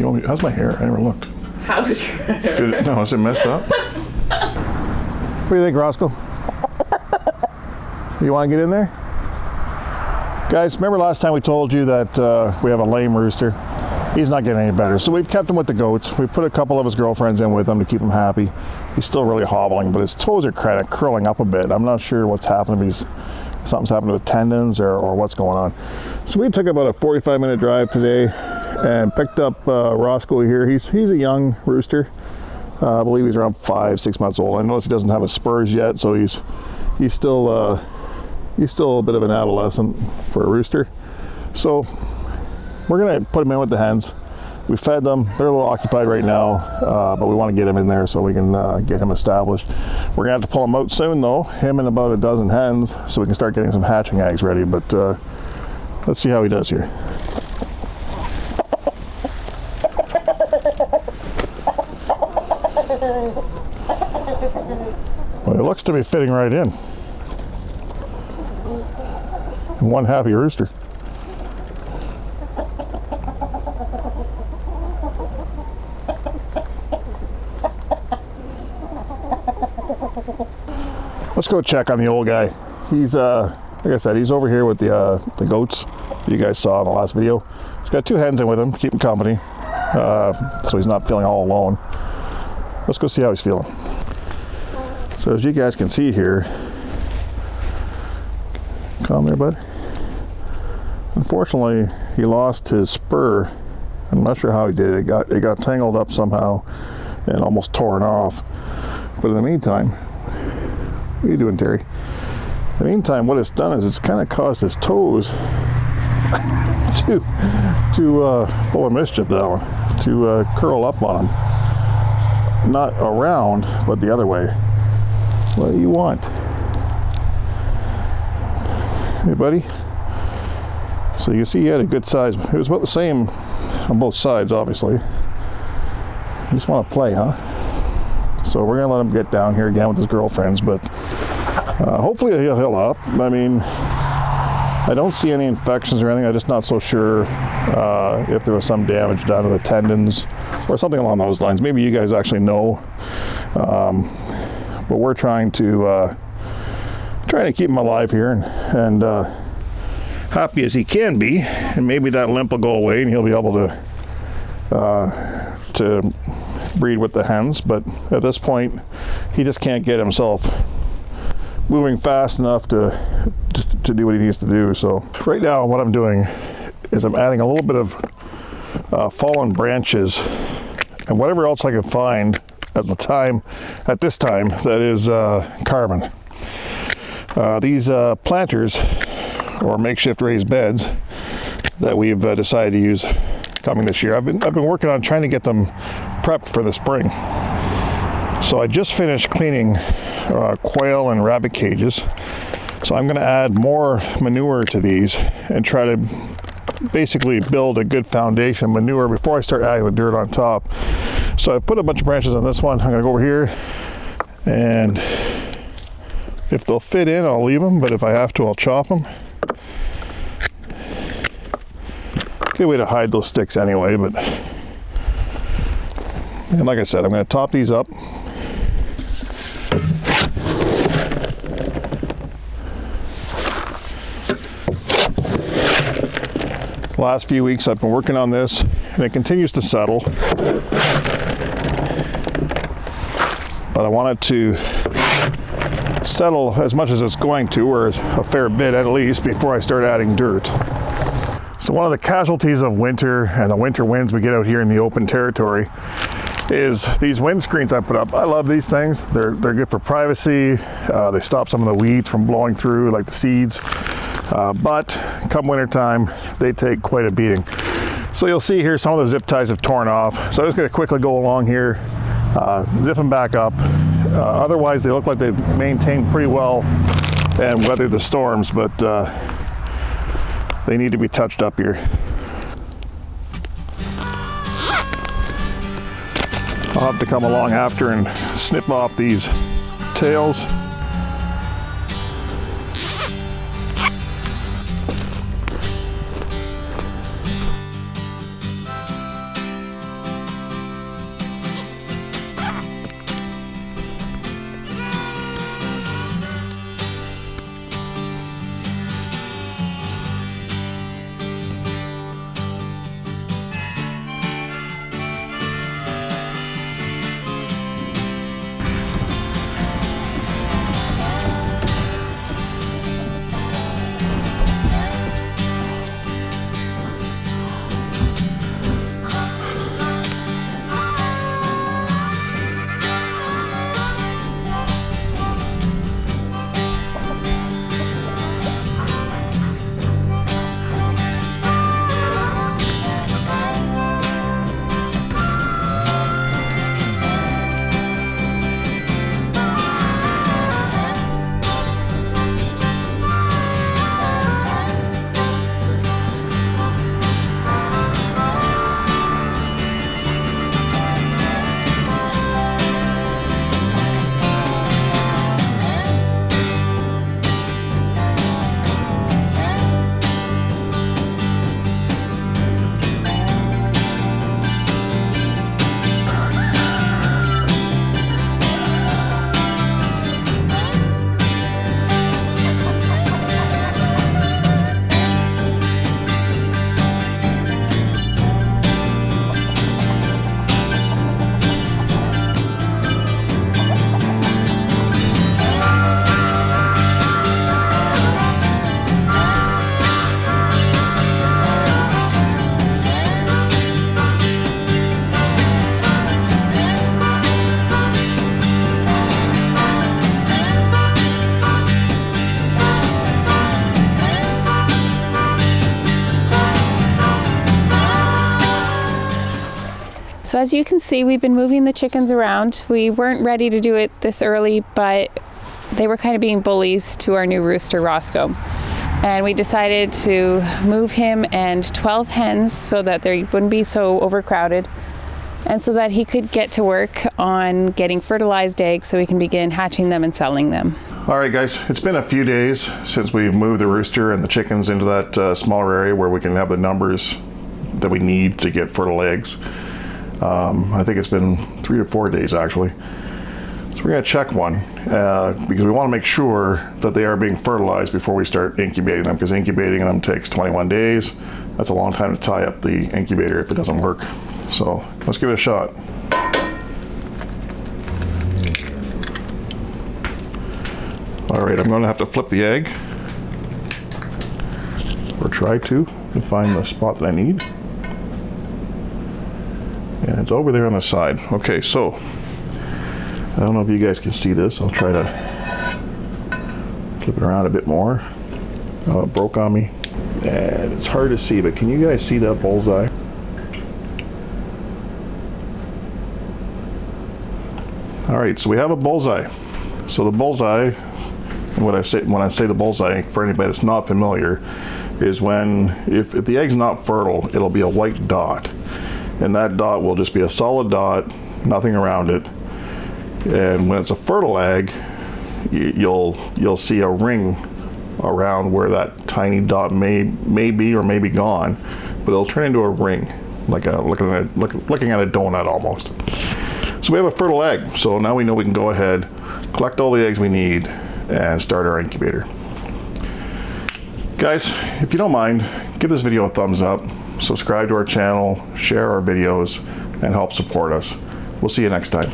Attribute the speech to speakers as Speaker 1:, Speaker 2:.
Speaker 1: How's my hair? I never looked.
Speaker 2: How's your hair?
Speaker 1: No, is it messed up? What do you think, Roscoe? You want to get in there? Guys, remember last time we told you that we have a lame rooster? He's not getting any better. So we've kept him with the goats. We put a couple of his girlfriends in with him to keep him happy. He's still really hobbling, but his toes are kind of curling up a bit. I'm not sure what's happening. Something's happened with tendons or what's going on. So we took about a 45-minute drive today and picked up Roscoe here. He's a young rooster. I believe he's around 5-6 months old. I notice he doesn't have his spurs yet, so he's still a bit of an adolescent for a rooster. So we're gonna put him in with the hens. We fed them. They're a little occupied right now, but we want to get him in there so we can get him established. We're gonna have to pull him out soon though, him and about a dozen hens, so we can start getting some hatching eggs ready. But let's see how he does here. Well, it looks to be fitting right in. One happy rooster. Let's go check on the old guy. He's like I said, he's over here with the goats you guys saw in the last video. He's got 2 hens in with him to keep him company, so he's not feeling all alone. Let's go see how he's feeling. So as you guys can see here, calm there, bud. Unfortunately, he lost his spur. I'm not sure how he did it. It got tangled up somehow and almost torn off. But in the meantime, what are you doing, Terry? In the meantime, what it's done is it's kind of caused his toes to full of mischief, that one, to curl up on him. Not around, but the other way. What do you want? Hey, buddy. So you see he had a good size. It was about the same on both sides, obviously. You just want to play, huh? So we're gonna let him get down here again with his girlfriends, but hopefully he'll heal up. I mean, I don't see any infections or anything. I'm just not so sure if there was some damage done to the tendons or something along those lines. Maybe you guys actually know, but we're trying to keep him alive here and happy as he can be, and maybe that limp will go away and he'll be able to breed with the hens. But at this point, he just can't get himself moving fast enough to do what he needs to do. So right now, what I'm doing is I'm adding a little bit of fallen branches and whatever else I can find at this time that is carbon. These planters or makeshift raised beds that we've decided to use coming this year. I've been working on trying to get them prepped for the spring. So I just finished cleaning quail and rabbit cages. So I'm going to add more manure to these and try to basically build a good foundation manure before I start adding the dirt on top. So I put a bunch of branches on this one. I'm going to go over here, and if they'll fit in, I'll leave them, but if I have to, I'll chop them. Good way to hide those sticks anyway, but and like I said, I'm going to top these up. The last few weeks I've been working on this and it continues to settle, but I want it to settle as much as it's going to, or a fair bit at least, before I start adding dirt. So one of the casualties of winter and the winter winds we get out here in the open territory is these windscreens I put up. I love these things. They're good for privacy. They stop some of the weeds from blowing through, like the seeds. But come wintertime, they take quite a beating. So you'll see here some of the zip ties have torn off. So I'm just gonna quickly go along here, zip them back up. Otherwise, they look like they've maintained pretty well and weathered the storms, but they need to be touched up here. I'll have to come along after and snip off these tails.
Speaker 3: So as you can see, we've been moving the chickens around. We weren't ready to do it this early, but they were kind of being bullies to our new rooster, Roscoe. And we decided to move him and 12 hens so that they wouldn't be so overcrowded, and so that he could get to work on getting fertilized eggs so we can begin hatching them and selling them.
Speaker 1: All right, guys, it's been a few days since we've moved the rooster and the chickens into that smaller area where we can have the numbers that we need to get fertile eggs. I think it's been 3 to 4 days actually. So we're going to check one because we want to make sure that they are being fertilized before we start incubating them, because incubating them takes 21 days. That's a long time to tie up the incubator if it doesn't work. So let's give it a shot. All right, I'm going to have to flip the egg, or try to find the spot that I need. And it's over there on the side. Okay, so I don't know if you guys can see this. I'll try to flip it around a bit more. Oh, it broke on me. And it's hard to see, but can you guys see that bullseye? All right, so we have a bullseye. So the bullseye, and when I say the bullseye, for anybody that's not familiar, is when, if the egg's not fertile, it'll be a white dot. And that dot will just be a solid dot, nothing around it. And when it's a fertile egg, you'll see a ring around where that tiny dot may be or may be gone, but it'll turn into a ring, like looking at a donut almost. So we have a fertile egg. So now we know we can go ahead, collect all the eggs we need, and start our incubator. Guys, if you don't mind, give this video a thumbs up, subscribe to our channel, share our videos, and help support us. We'll see you next time.